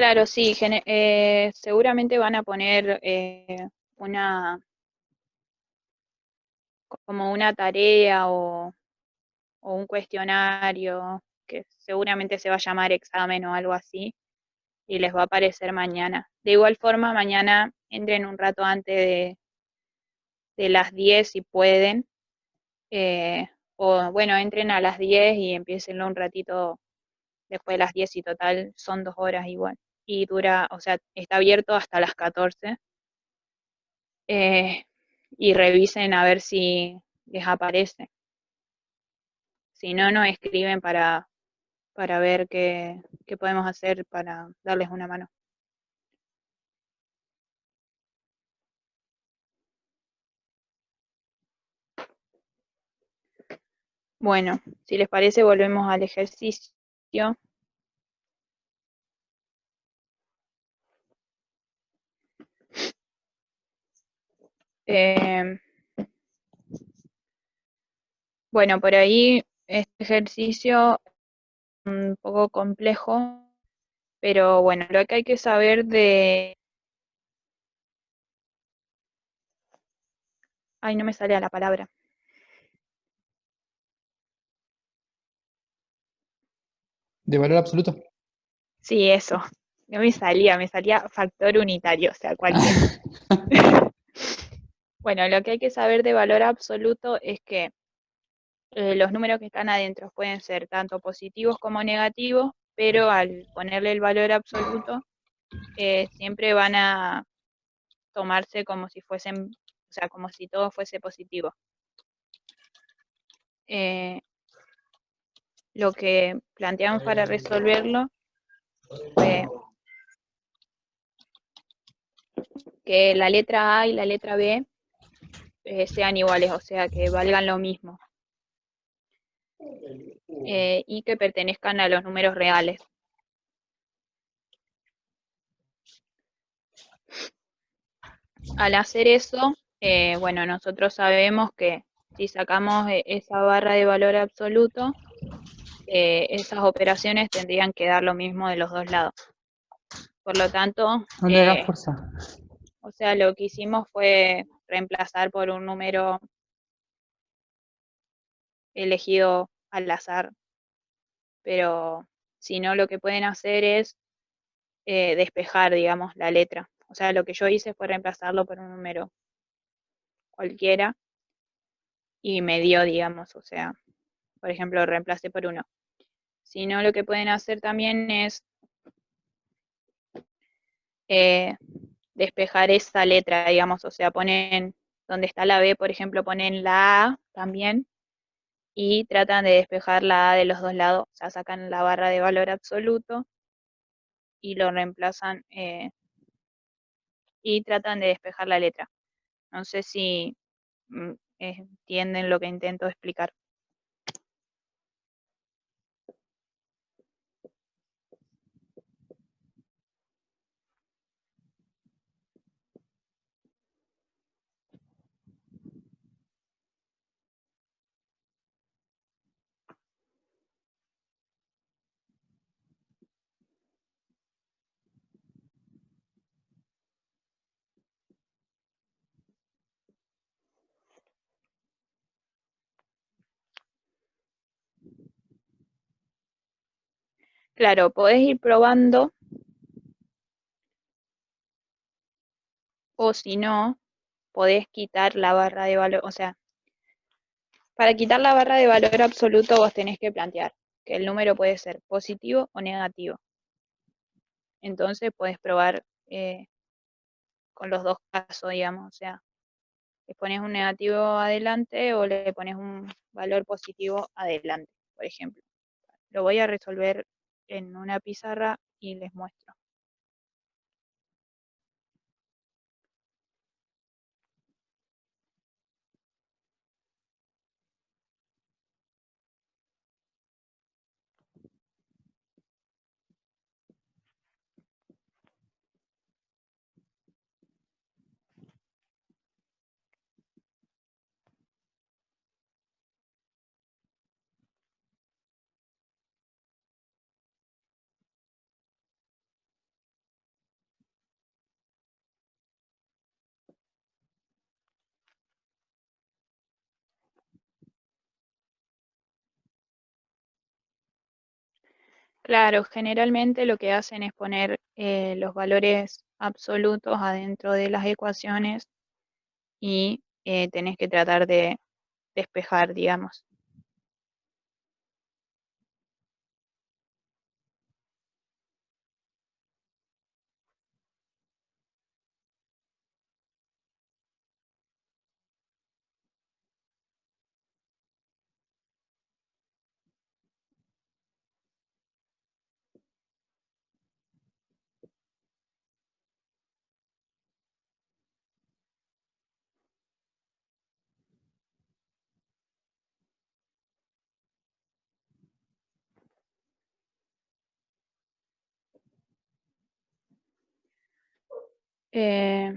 Claro, sí, seguramente van a poner una, como una tarea o un cuestionario que seguramente se va a llamar examen o algo así y les va a aparecer mañana. De igual forma, mañana entren un rato antes de las 10 si pueden, eh, o bueno, entren a las 10 y empiecenlo un ratito después de las 10 y total son 2 horas igual. Y dura, o sea, está abierto hasta las 14 eh, y revisen a ver si les aparece. Si no, nos escriben para ver qué podemos hacer para darles una mano. Bueno, si les parece, volvemos al ejercicio. Eh, bueno, por ahí este ejercicio es un poco complejo, pero bueno, lo que hay que saber de... Ay, no me sale a la palabra. De valor absoluto. Sí, eso. No me salía factor unitario, o sea, cualquiera. Bueno, lo que hay que saber de valor absoluto es que los números que están adentro pueden ser tanto positivos como negativos, pero al ponerle el valor absoluto, siempre van a tomarse como si fuesen, o sea, como si todo fuese positivo. Eh, lo que planteamos para resolverlo fue que la letra A y la letra B sean iguales, o sea, que valgan lo mismo, y que pertenezcan a los números reales. Al hacer eso, bueno, nosotros sabemos que si sacamos esa barra de valor absoluto, esas operaciones tendrían que dar lo mismo de los dos lados. Por lo tanto, No le hagas fuerza. o sea, lo que hicimos fue reemplazar por un número elegido al azar, pero si no, lo que pueden hacer es despejar, digamos, la letra. O sea, lo que yo hice fue reemplazarlo por un número cualquiera y me dio, digamos, o sea, por ejemplo, reemplacé por uno. Si no, lo que pueden hacer también es eh, despejar esa letra, digamos, o sea, ponen donde está la B, por ejemplo, ponen la A también y tratan de despejar la A de los dos lados, o sea, sacan la barra de valor absoluto y lo reemplazan y tratan de despejar la letra. No sé si entienden lo que intento explicar. Claro, podés ir probando o si no, podés quitar la barra de valor, o sea, para quitar la barra de valor absoluto vos tenés que plantear que el número puede ser positivo o negativo. Entonces puedes probar con los dos casos, digamos, o sea, le pones un negativo adelante o le pones un valor positivo adelante, por ejemplo. Lo voy a resolver en una pizarra y les muestro. Claro, generalmente lo que hacen es poner los valores absolutos adentro de las ecuaciones y tenés que tratar de despejar, digamos. Eh,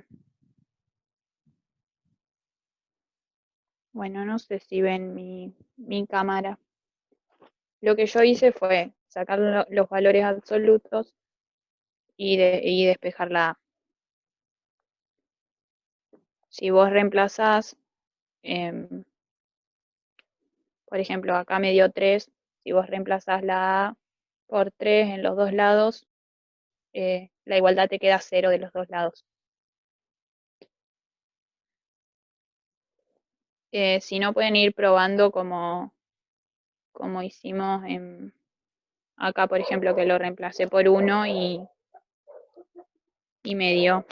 bueno, no sé si ven mi cámara. Lo que yo hice fue sacar los valores absolutos y despejar la A. Si vos reemplazás, em, por ejemplo, acá me dio 3, si vos reemplazás la A por 3 en los dos lados, la igualdad te queda 0 de los dos lados. Si no, pueden ir probando como hicimos acá, por ejemplo, que lo reemplacé por 1 y me dio.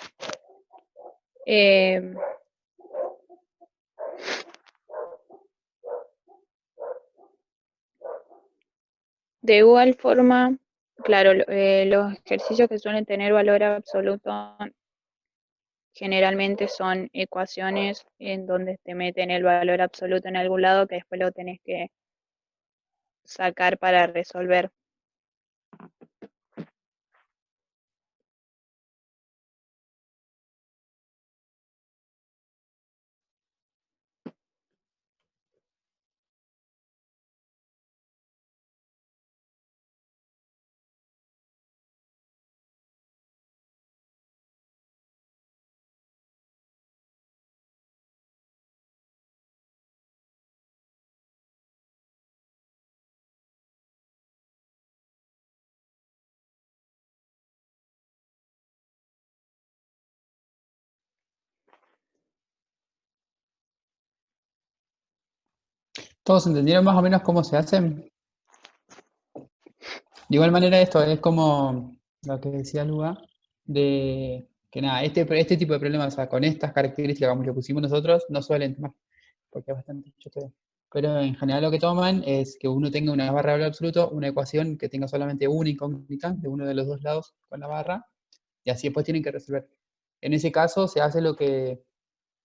Em, de igual forma, claro, los ejercicios que suelen tener valor absoluto generalmente son ecuaciones en donde te meten el valor absoluto en algún lado que después lo tenés que sacar para resolver. ¿Todos entendieron más o menos cómo se hacen? De igual manera, esto es como lo que decía Luga, de que nada, este tipo de problemas, o sea, con estas características, como lo pusimos nosotros, no suelen tomar, porque es bastante choto. Pero en general lo que toman es que uno tenga una barra de absoluto, una ecuación que tenga solamente una incógnita de uno de los dos lados con la barra, y así después tienen que resolver. En ese caso se hace lo que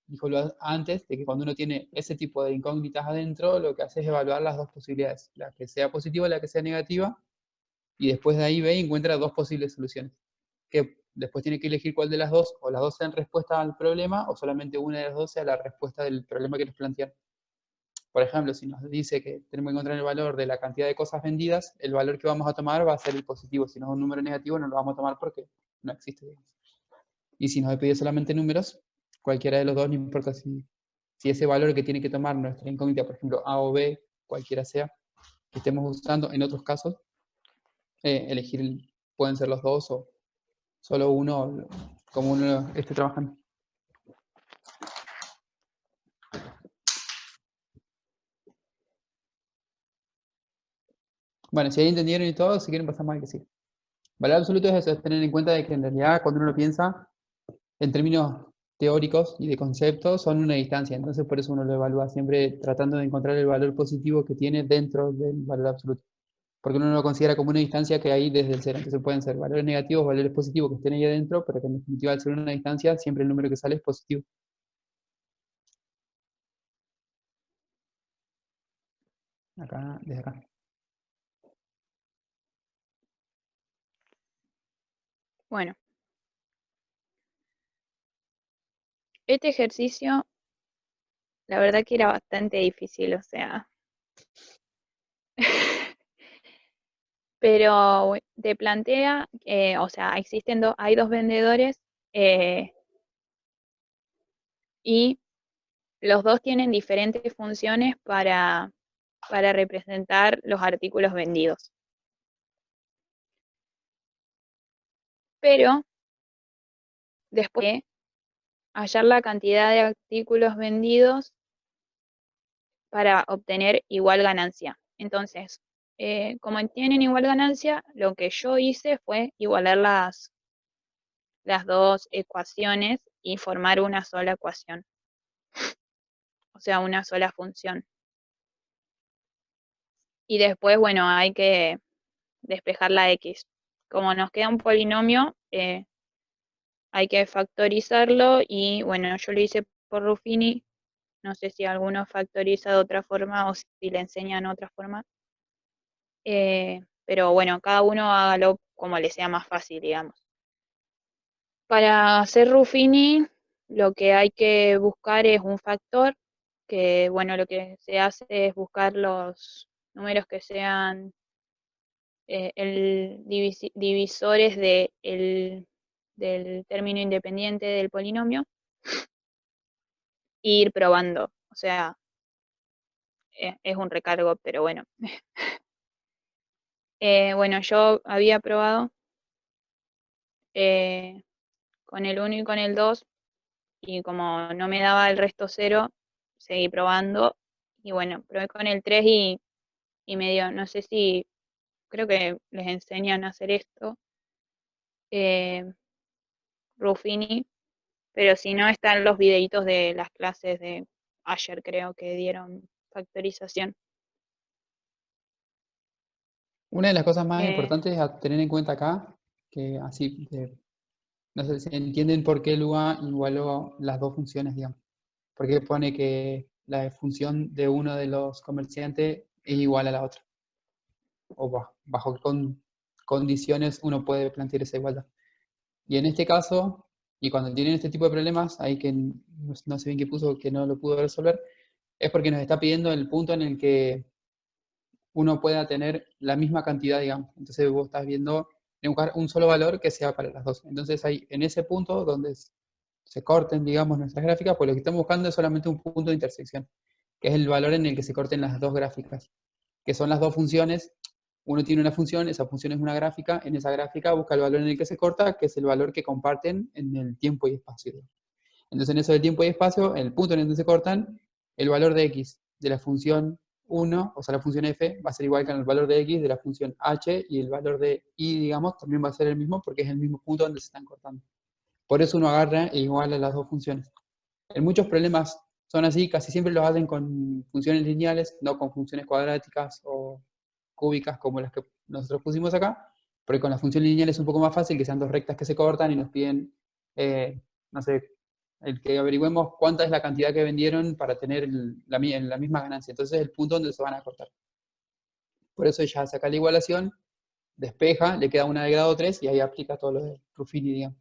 dijo antes, de que cuando uno tiene ese tipo de incógnitas adentro, lo que hace es evaluar las dos posibilidades, la que sea positiva y la que sea negativa, y después de ahí ve y encuentra dos posibles soluciones. Que después tiene que elegir cuál de las dos, o las dos sean respuesta al problema, o solamente una de las dos sea la respuesta del problema que nos plantean. Por ejemplo, si nos dice que tenemos que encontrar el valor de la cantidad de cosas vendidas, el valor que vamos a tomar va a ser el positivo. Si no es un número negativo, no lo vamos a tomar porque no existe. Y si nos pide solamente números, cualquiera de los dos, no importa si ese valor que tiene que tomar nuestra incógnita, por ejemplo, A o B, cualquiera sea, que estemos usando en otros casos, elegir pueden ser los dos o solo uno, como uno esté trabajando. Bueno, si ahí entendieron y todo, si quieren pasar más que sí. Valor absoluto es eso, es tener en cuenta de que en realidad cuando uno lo piensa en términos teóricos y de conceptos son una distancia, entonces por eso uno lo evalúa siempre tratando de encontrar el valor positivo que tiene dentro del valor absoluto, porque uno lo considera como una distancia que hay desde el cero, entonces pueden ser valores negativos, valores positivos que estén ahí adentro, pero que en definitiva al ser una distancia siempre el número que sale es positivo. Acá, desde acá. Bueno, este ejercicio, la verdad que era bastante difícil, o sea, pero te plantea, o sea, hay dos vendedores eh, y los dos tienen diferentes funciones para representar los artículos vendidos. pero después de hallar la cantidad de artículos vendidos para obtener igual ganancia. Entonces, como tienen igual ganancia, lo que yo hice fue igualar las dos ecuaciones y formar una sola ecuación, o sea, una sola función. Y después, bueno, hay que despejar la x. Como nos queda un polinomio, hay que factorizarlo y bueno, yo lo hice por Ruffini. No sé si alguno factoriza de otra forma o si le enseñan otra forma. Pero bueno, cada uno hágalo como le sea más fácil, digamos. Para hacer Ruffini, lo que hay que buscar es un factor, que bueno, lo que se hace es buscar los números que sean divisores del término independiente del polinomio e ir probando. O sea, es un recargo, pero bueno. Bueno, yo había probado con el 1 y con el 2 y como no me daba el resto cero, seguí probando y bueno, probé con el 3 y me dio, no sé si, creo que les enseñan a hacer esto, eh, Ruffini, pero si no están los videitos de las clases de ayer, creo que dieron factorización. Una de las cosas más Eh, importantes a tener en cuenta acá, que así, no sé si entienden por qué Lua igualó las dos funciones, digamos. Porque pone que la función de uno de los comerciantes es igual a la otra. O bajo qué condiciones uno puede plantear esa igualdad. Y en este caso, y cuando tienen este tipo de problemas, hay que no sé bien qué puso, que no lo pudo resolver, es porque nos está pidiendo el punto en el que uno pueda tener la misma cantidad, digamos. Entonces vos estás viendo en buscar un solo valor que sea para las dos. Entonces hay en ese punto donde se corten, digamos, nuestras gráficas, pues lo que estamos buscando es solamente un punto de intersección, que es el valor en el que se corten las dos gráficas, que son las dos funciones. Uno tiene una función, esa función es una gráfica, en esa gráfica busca el valor en el que se corta, que es el valor que comparten en el tiempo y espacio. Entonces en eso del tiempo y espacio, en el punto en el que se cortan, el valor de x de la función 1, o sea, la función f, va a ser igual que el valor de x de la función h, y el valor de y, digamos, también va a ser el mismo porque es el mismo punto donde se están cortando. Por eso uno agarra e iguala las dos funciones. En muchos problemas son así, casi siempre los hacen con funciones lineales, no con funciones cuadráticas o cúbicas como las que nosotros pusimos acá, porque con la función lineal es un poco más fácil que sean dos rectas que se cortan y nos piden, no sé, el que averigüemos cuánta es la cantidad que vendieron para tener la misma ganancia. Entonces es el punto donde se van a cortar. Por eso ella saca la igualación, despeja, le queda una de grado 3 y ahí aplica todo lo de Ruffini, digamos.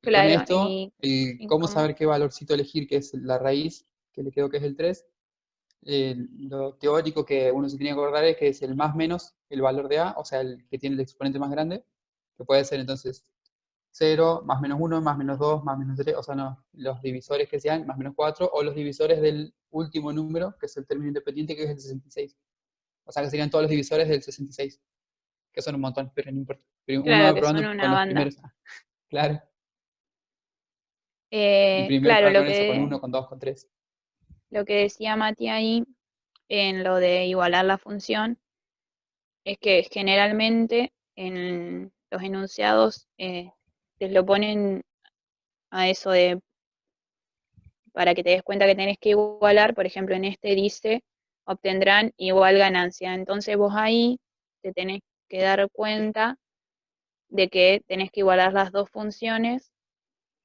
Y con claro, esto, y cómo como, saber qué valorcito elegir, que es la raíz, que le quedó que es el 3. Lo teórico que uno se tiene que acordar es que es el más menos el valor de A, o sea, el que tiene el exponente más grande, que puede ser entonces 0, más menos 1, más menos 2, más menos 3, o sea, no, los divisores que sean, más menos 4, o los divisores del último número, que es el término independiente, que es el 66. O sea, que serían todos los divisores del 66, que son un montón, pero no importa. Pero uno claro va que son probando con una los banda. primeros. Claro. Y primero Claro, probar con eso, con 1, con 2, con 3. lo que decía Mati ahí en lo de igualar la función es que generalmente en los enunciados te lo ponen a eso de para que te des cuenta que tenés que igualar, por ejemplo, en este dice obtendrán igual ganancia. Entonces vos ahí te tenés que dar cuenta de que tenés que igualar las dos funciones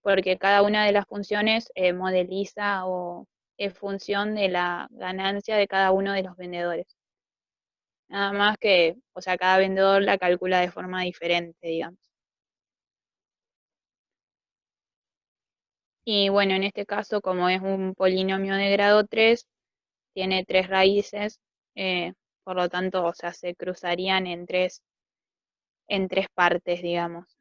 porque cada una de las funciones modeliza o es función de la ganancia de cada uno de los vendedores. Nada más que, o sea, cada vendedor la calcula de forma diferente, digamos. Y bueno, en este caso, como es un polinomio de grado 3 tiene tres raíces, por lo tanto, o sea, se cruzarían en tres partes, digamos.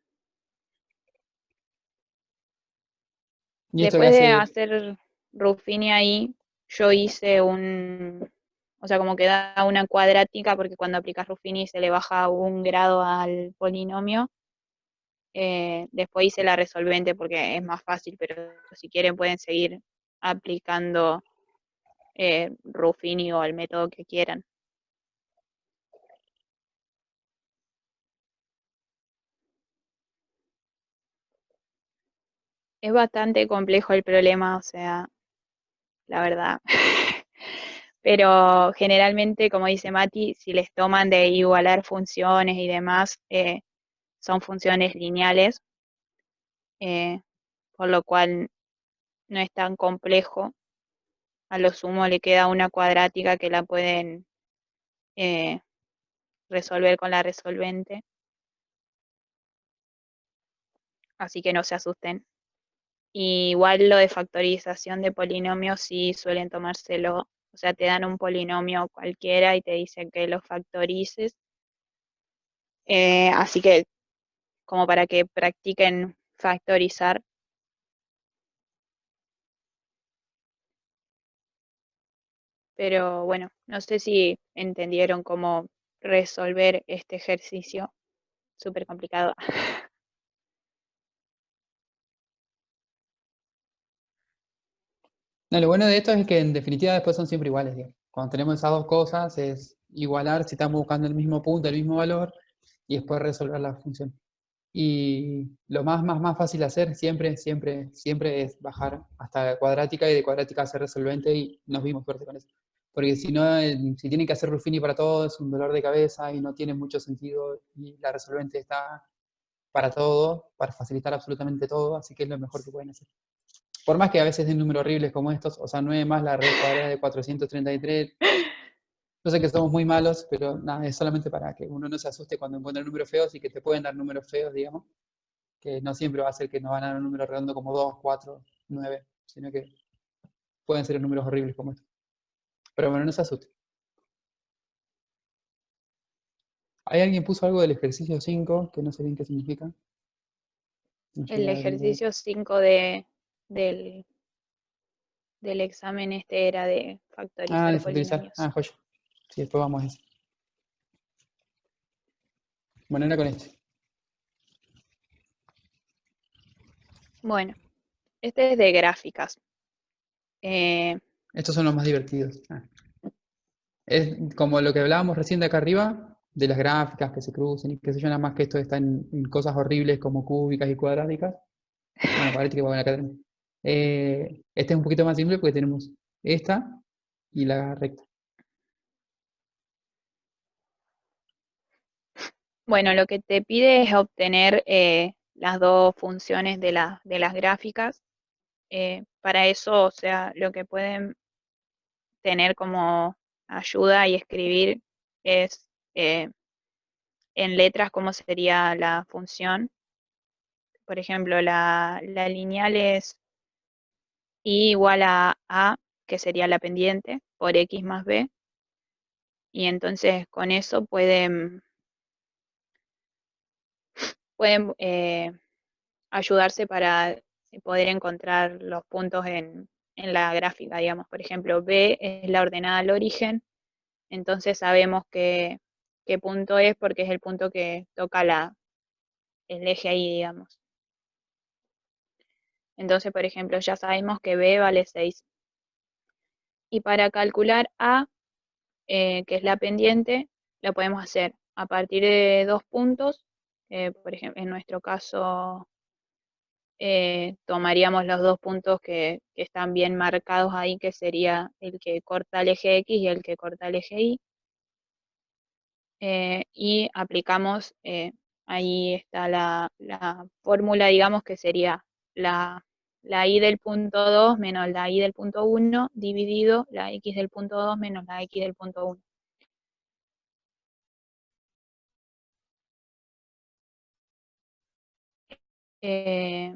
Y esto que Después de hace, hacer Ruffini ahí, yo hice o sea, como que da una cuadrática, porque cuando aplicas Ruffini se le baja un grado al polinomio. Después hice la resolvente porque es más fácil, pero si quieren pueden seguir aplicando Ruffini o el método que quieran. Es bastante complejo el problema, o sea, la verdad. Pero generalmente, como dice Mati, si les toman de igualar funciones y demás, son funciones lineales, eh, por lo cual no es tan complejo. A lo sumo le queda una cuadrática que la pueden eh, resolver con la resolvente, así que no se asusten. Y igual lo de factorización de polinomios sí suelen tomárselo, o sea, te dan un polinomio cualquiera y te dicen que lo factorices, así que como para que practiquen factorizar. Pero bueno, no sé si entendieron cómo resolver este ejercicio súper complicado. No, lo bueno de esto es que en definitiva después son siempre iguales, digamos. Cuando tenemos esas dos cosas es igualar si estamos buscando el mismo punto, el mismo valor, y después resolver la función. Y lo más fácil de hacer siempre es bajar hasta cuadrática y de cuadrática hacer resolvente y nos vimos suerte con eso. Porque si no, si tienen que hacer Ruffini para todo, es un dolor de cabeza y no tiene mucho sentido y la resolvente está para todo, para facilitar absolutamente todo, así que es lo mejor que pueden hacer. Por más que a veces den números horribles como estos, o sea, 9 más la raíz cuadrada de 433. Yo sé que somos muy malos, pero nada, es solamente para que uno no se asuste cuando encuentra números feos y que te pueden dar números feos, digamos, que no siempre va a ser que nos van a dar un número redondo como 2, 4, 9, sino que pueden ser números horribles como estos. Pero bueno, no se asuste. ¿Hay alguien puso algo del ejercicio 5 que no sé bien qué significa? No El llegué a leer. ejercicio 5 del, del examen este era de Ah, factorizar de factorizar. polinomios. Ah, joya. Sí, después vamos a eso. Bueno, era con este. Bueno, este es de gráficas. Eh, Estos son los más divertidos. Es como lo que hablábamos recién de acá arriba, de las gráficas que se crucen y qué sé yo, nada más que esto está en cosas horribles como cúbicas y cuadráticas. Bueno, cuadrática bueno, acá tenemos. Este es un poquito más simple porque tenemos esta y la recta. bueno, lo que te pide es obtener las dos funciones de las gráficas. Para eso, o sea, lo que pueden tener como ayuda y escribir es en letras cómo sería la función. Por ejemplo, la lineal es y igual a, que sería la pendiente, por x más b. Y entonces con eso pueden ayudarse para poder encontrar los puntos en la gráfica, digamos. Por ejemplo, b es la ordenada al origen, entonces sabemos qué punto es porque es el punto que toca el eje ahí, digamos. Entonces, por ejemplo, ya sabemos que b vale 6. Y para calcular a, que es la pendiente, lo podemos hacer a partir de dos puntos. Por ejemplo, en nuestro caso, tomaríamos los dos puntos que están bien marcados ahí, que sería el que corta el eje X y el que corta el eje Y. Y aplicamos, ahí está la fórmula, digamos, que sería la y del punto 2 menos la y del punto 1 dividido la x del punto 2 menos la x del punto 1. Eh,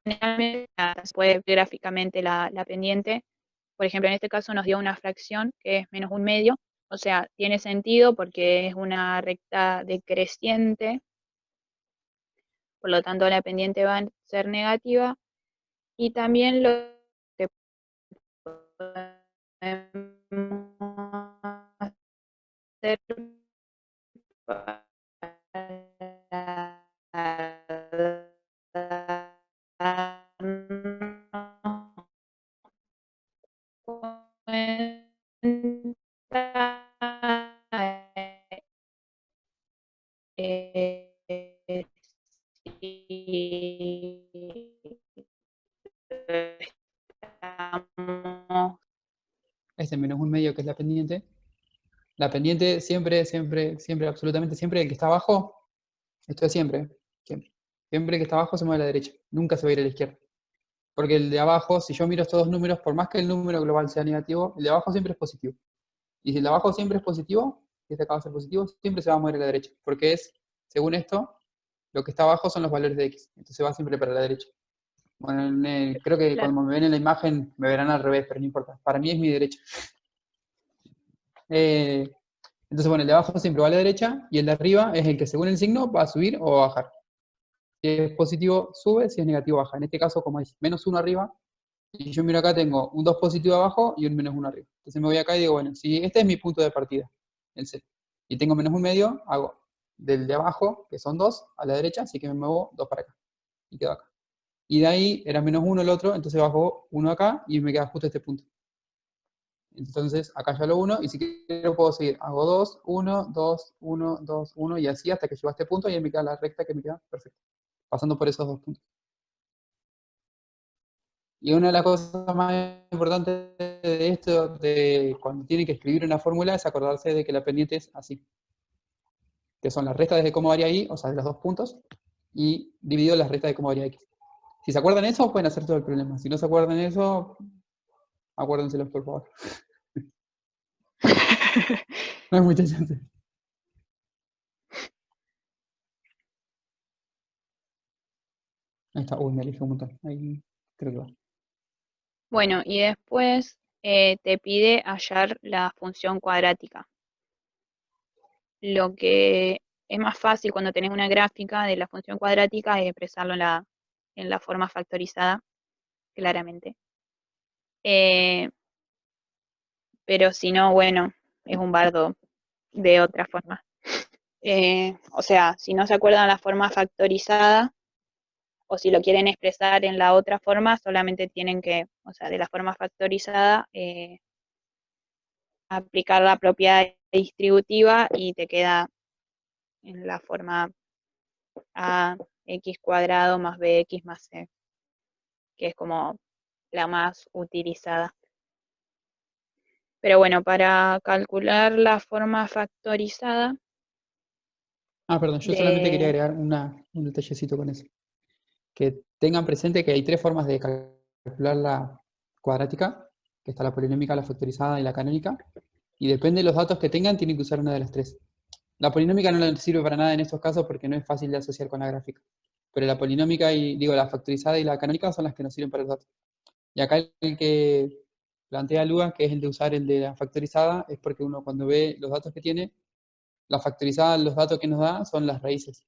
Generalmente se puede ver gráficamente la pendiente. Por ejemplo, en este caso nos dio una fracción que es menos un medio, o sea, tiene sentido porque es una recta decreciente, por lo tanto la pendiente va a ser negativa. Y también lo que podemos hacer para eh, si estamos Este menos un medio que es la pendiente. La pendiente siempre, siempre, siempre, absolutamente siempre, el que está abajo, esto es siempre, siempre. Siempre el que está abajo se mueve a la derecha, nunca se va a ir a la izquierda. Porque el de abajo, si yo miro estos dos números, por más que el número global sea negativo, el de abajo siempre es positivo. Y si el de abajo siempre es positivo, y este acaba de ser positivo, siempre se va a mover a la derecha. Porque es, según esto, lo que está abajo son los valores de x. Entonces va siempre para la derecha. Bueno, creo que claro, cuando me ven en la imagen me verán al revés, pero no importa. Para mí es mi derecha. Eh, entonces, bueno, el de abajo siempre va a la derecha y el de arriba es el que según el signo va a subir o a bajar. Si es positivo, sube, si es negativo, baja. En este caso, como es menos 1 arriba, y yo miro acá, tengo un 2 positivo abajo y un menos 1 arriba. Entonces me voy acá y digo, bueno, si este es mi punto de partida, el C, y tengo menos un medio, hago del de abajo, que son 2, a la derecha, así que me muevo 2 para acá. Y quedo acá. Y de ahí era menos 1 el otro, entonces bajo 1 acá y me queda justo este punto. Entonces acá ya lo 1 y si quiero puedo seguir. Hago 2, 1, 2, 1, 2, 1 y así hasta que llego a este punto y ahí me queda la recta que me queda perfecta. Pasando por esos dos puntos. Y una de las cosas más importantes de esto, de cuando tiene que escribir una fórmula, es acordarse de que la pendiente es así. Que son las restas de cómo varía y, o sea, de los dos puntos, y dividido las restas de cómo varía x. Si se acuerdan eso, pueden hacer todo el problema. Si no se acuerdan eso, acuérdenselos, por favor. No hay mucha chance. Ahí está. Uy, me alejé un montón. Ahí creo que va. bueno, y después te pide hallar la función cuadrática. Lo que es más fácil cuando tenés una gráfica de la función cuadrática es expresarlo en la forma factorizada, claramente. Eh, pero si no, bueno, es un bardo de otra forma. O sea, si no se acuerdan la forma factorizada, o si lo quieren expresar en la otra forma, solamente tienen que, o sea, de la forma factorizada, aplicar la propiedad distributiva y te queda en la forma ax cuadrado más bx más c, que es como la más utilizada. Pero bueno, para calcular la forma factorizada Ah, perdón, yo solamente quería de... agregar un detallecito con eso. Que tengan presente que hay tres formas de calcular la cuadrática, que está la polinómica, la factorizada y la canónica, y depende de los datos que tengan, tienen que usar una de las tres. La polinómica no les sirve para nada en estos casos porque no es fácil de asociar con la gráfica, pero la polinómica y, digo, la factorizada y la canónica son las que nos sirven para los datos. Y acá el que plantea Luga, que es el de usar el de la factorizada, es porque uno cuando ve los datos que tiene, la factorizada, los datos que nos da son las raíces.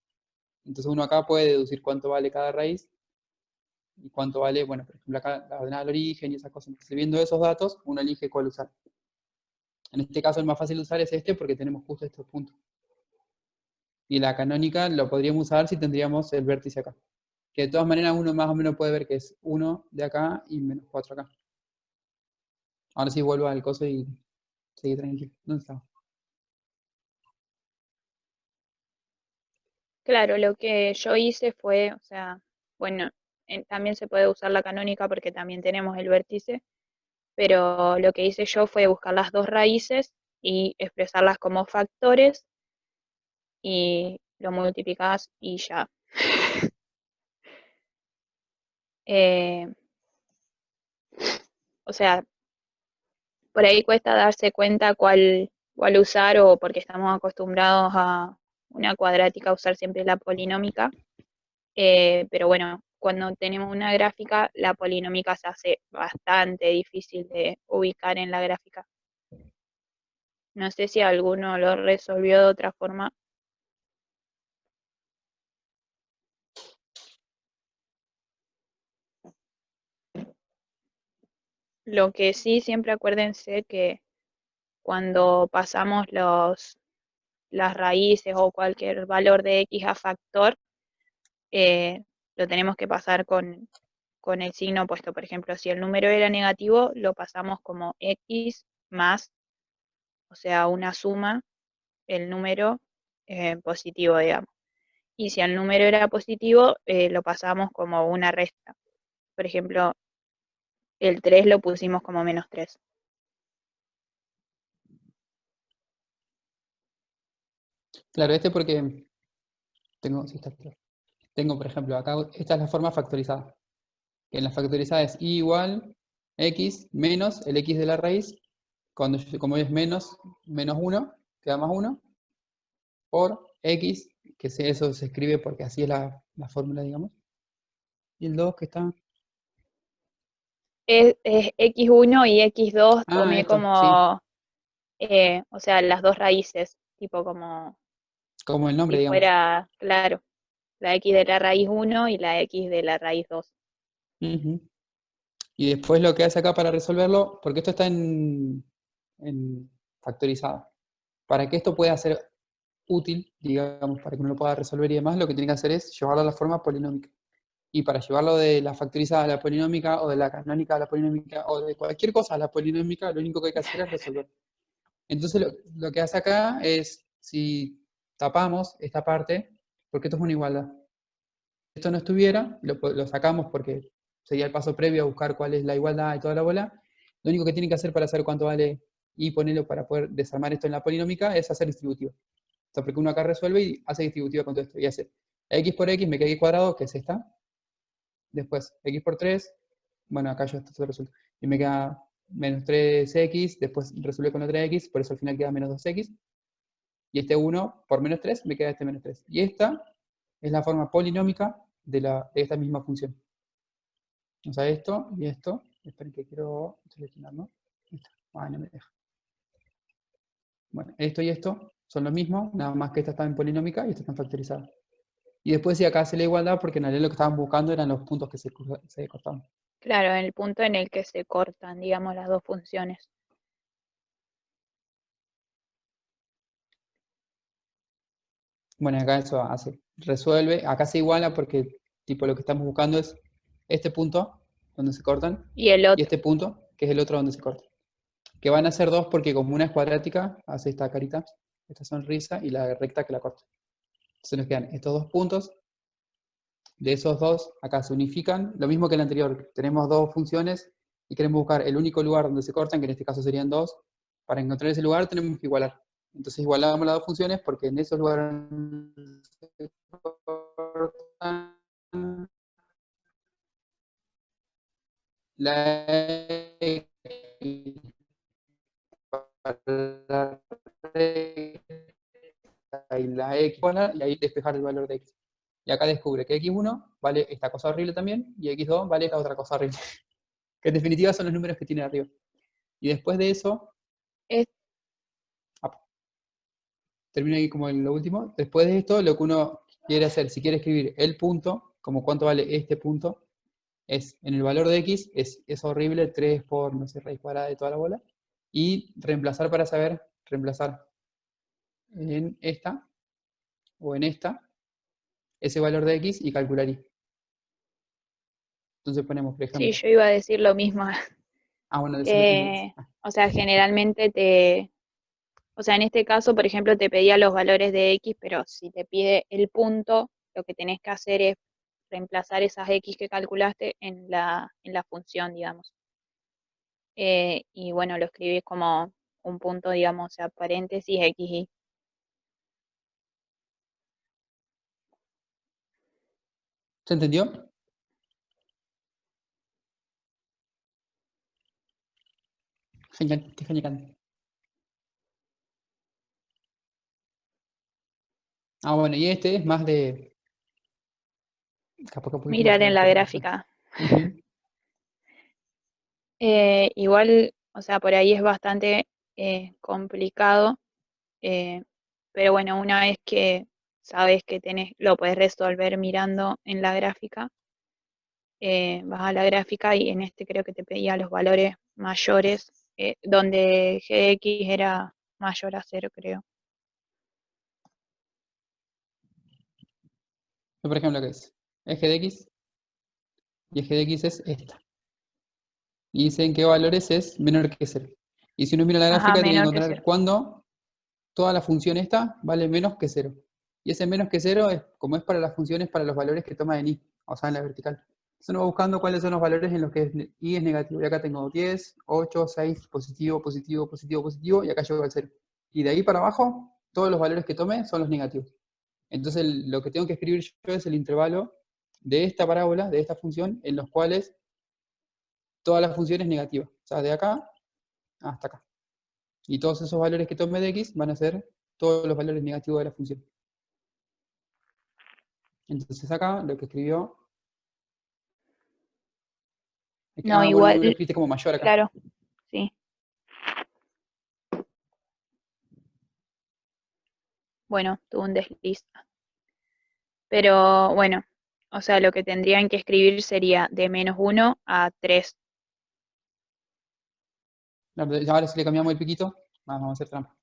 Entonces uno acá puede deducir cuánto vale cada raíz y cuánto vale, bueno, por ejemplo, acá la ordenada del origen y esas cosas. Entonces, viendo esos datos, uno elige cuál usar. En este caso, el más fácil de usar es este porque tenemos justo estos puntos. Y la canónica lo podríamos usar si tendríamos el vértice acá. Que de todas maneras uno más o menos puede ver que es 1 de acá y menos 4 acá. Ahora sí vuelvo al coso y seguí tranquilo. ¿Dónde estaba? Claro, lo que yo hice fue, o sea, bueno, también se puede usar la canónica porque también tenemos el vértice, pero lo que hice yo fue buscar las dos raíces y expresarlas como factores y lo multiplicás y ya. Eh, o sea, por ahí cuesta darse cuenta cuál usar o porque estamos acostumbrados a una cuadrática usar siempre la polinómica. Pero bueno, cuando tenemos una gráfica, la polinómica se hace bastante difícil de ubicar en la gráfica. No sé si alguno lo resolvió de otra forma. Lo que sí, siempre acuérdense que cuando pasamos las raíces o cualquier valor de x a factor, eh, lo tenemos que pasar con el signo opuesto. Por ejemplo, si el número era negativo, lo pasamos como x más, o sea, una suma, el número positivo, digamos. Y si el número era positivo, lo pasamos como una resta. Por ejemplo, el 3 lo pusimos como -3. Claro, porque tengo, sí, está claro. Tengo, por ejemplo, acá, esta es la forma factorizada. Que en la factorizada es y igual x menos el x de la raíz, como es menos 1, queda más 1, por x, eso se escribe porque así es la fórmula, digamos. Y el 2 que está... Es x1 y x2 Ah, tomé esto, sí, como, o sea, las dos raíces, tipo como como el nombre, si digamos. fuera, claro, la x de la raíz 1 y la x de la raíz 2. Ujú. Y después lo que hace acá para resolverlo, porque esto está en factorizado. Para que esto pueda ser útil, digamos, para que uno lo pueda resolver y demás, lo que tiene que hacer es llevarlo a la forma polinómica. Y para llevarlo de la factorizada a la polinómica, o de la canónica a la polinómica, o de cualquier cosa a la polinómica, lo único que hay que hacer es resolver. Entonces lo que hace acá es, si tapamos esta parte, porque esto es una igualdad. Si esto no estuviera, lo sacamos porque sería el paso previo a buscar cuál es la igualdad y toda la bola. Lo único que tienen que hacer para saber cuánto vale y ponerlo para poder desarmar esto en la polinómica es hacer distributivo. O sea, porque uno acá resuelve y hace distributiva con todo esto. Y hace x por x, me queda x cuadrado, que es esta. Después x por 3, bueno, acá ya esto se resuelve. Y me queda menos 3x, después resuelve con otra x, por eso al final queda menos 2x. Y este 1 por menos 3 me queda este menos 3. Y esta es la forma polinómica de esta misma función. O sea, esto y esto. Esperen que quiero seleccionar, ¿no? Esto. Ay, no me deja. Bueno, esto y esto son lo mismo, nada más que esta está en polinómica y esta está en factorizada. Y después si acá hace la igualdad, porque en realidad lo que estaban buscando eran los puntos que se cortaban. Claro, en el punto en el que se cortan, digamos, las dos funciones. Bueno, acá eso hace, resuelve, acá se iguala porque tipo lo que estamos buscando es este punto donde se cortan Y el y otro, este punto que es el otro donde se cortan. Que van a ser dos porque como una es cuadrática, hace esta carita, esta sonrisa y la recta que la corta. Entonces nos quedan estos dos puntos, de esos dos acá se unifican, lo mismo que el anterior, tenemos dos funciones y queremos buscar el único lugar donde se cortan, que en este caso serían dos. Para encontrar ese lugar tenemos que igualar. Entonces igualamos las dos funciones porque en esos lugares se cortan, la X para la recta y la X iguala, y ahí despejar el valor de X. Y acá descubre que X1 vale esta cosa horrible también, y X2 vale esta otra cosa horrible. Que en definitiva son los números que tiene arriba. Y después de eso, es, ah, termino ahí como en lo último, después de esto lo que uno quiere hacer, si quiere escribir el punto, como cuánto vale este punto, es en el valor de X, es horrible, 3 por, no sé, raíz cuadrada de toda la bola, y reemplazar para saber, reemplazar en esta o en esta, ese valor de X y calcular Y. Entonces ponemos, por sí, ejemplo, yo iba a decir lo mismo. bueno, decirlo tú entonces. O sea, generalmente o sea, en este caso, por ejemplo, te pedía los valores de x, pero si te pide el punto, lo que tenés que hacer es reemplazar esas x que calculaste en la función, digamos. Y bueno, lo escribís como un punto, digamos, o sea, paréntesis x y. ¿Se entendió? Genial, qué genial. Ah, bueno, y este es más de, capaz un poquito más Mirar en la práctico. ¿No? gráfica. Ujú. Igual, o sea, por ahí es bastante complicado, eh, pero bueno, una vez que sabes que tenés, lo puedes resolver mirando en la gráfica, vas a la gráfica y en este creo que te pedía los valores mayores, donde g de x era mayor a 0, creo. Por ejemplo, ¿qué es? Eje de X, y eje de X es esta. Y dice en qué valores es menor que 0. Y si uno mira la Ajá, gráfica, tiene que menor que encontrar 0. cuándo toda la función esta vale menos que 0. Y ese menos que 0 es como es para las funciones, para los valores que toma en i, o sea, en la vertical. Entonces uno va buscando cuáles son los valores en los que i es negativo. Y acá tengo 10, 8, 6, positivo, positivo, positivo, positivo, y acá llego al 0. Y de ahí para abajo, todos los valores que tome son los negativos. Entonces lo que tengo que escribir yo es el intervalo de esta parábola, de esta función, en los cuales toda la función es negativa. O sea, de acá hasta acá. Y todos esos valores que tome de x van a ser todos los valores negativos de la función. Entonces acá lo que escribió es que, No, bueno, igual, lo escribiste como mayor acá. claro, sí. Bueno, tuvo un desliz. Pero bueno, o sea, lo que tendrían que escribir sería de -1 a 3. No, pero ahora si le cambiamos el piquito, vamos a hacer trampa.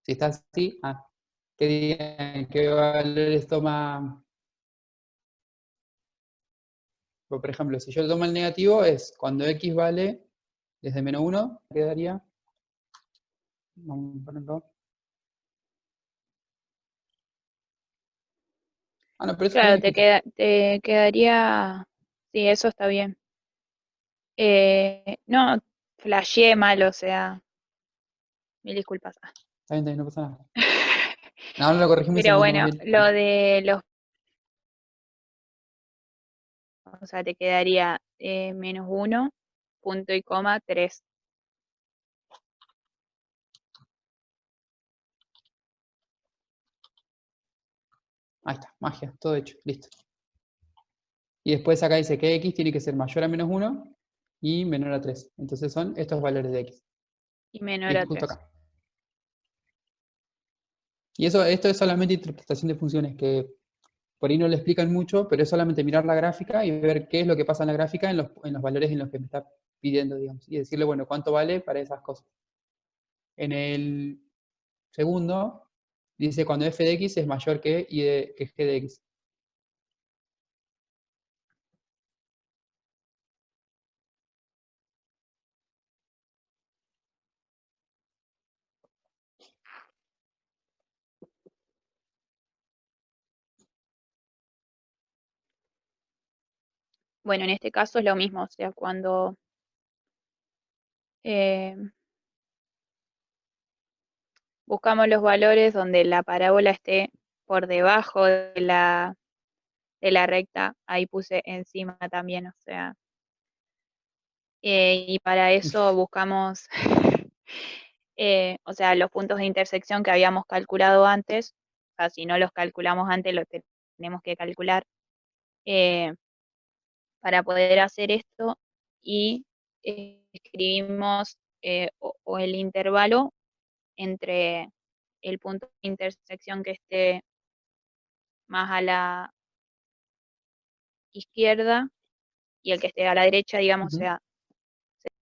Si está así, ¿qué digan? ¿Qué valores toma? Por ejemplo, si yo tomo el negativo, es cuando x vale desde -1, quedaría, vamos a ponerlo. No, pero eso está Claro, bien escrito. te quedaría, sí, eso está bien. No, flasheé mal, o sea, mil disculpas. Está bien, no pasa nada. No, no lo corregimos y se Pero entendió más bueno, bien. lo de los, o sea, te quedaría -1, punto y coma, 3. Ahí está, magia, todo hecho, listo. Y después acá dice que x tiene que ser mayor a -1 y menor a 3. Entonces son estos valores de x. Y menor Y a justo 3. acá. Y esto es solamente interpretación de funciones, que por ahí no le explican mucho, pero es solamente mirar la gráfica y ver qué es lo que pasa en la gráfica en los valores en los que me está pidiendo, digamos. Y decirle, bueno, cuánto vale para esas cosas. En el segundo, dice cuando f de x es mayor que, que g de x. Bueno, en este caso es lo mismo, o sea, cuando eh, buscamos los valores donde la parábola esté por debajo de la recta, ahí puse encima también, o sea, y para eso buscamos, o sea, los puntos de intersección que habíamos calculado antes, o sea, si no los calculamos antes, los tenemos que calcular eh, para poder hacer esto y escribimos o el intervalo entre el punto de intersección que esté más a la izquierda y el que esté a la derecha, digamos, o Ujú. sea,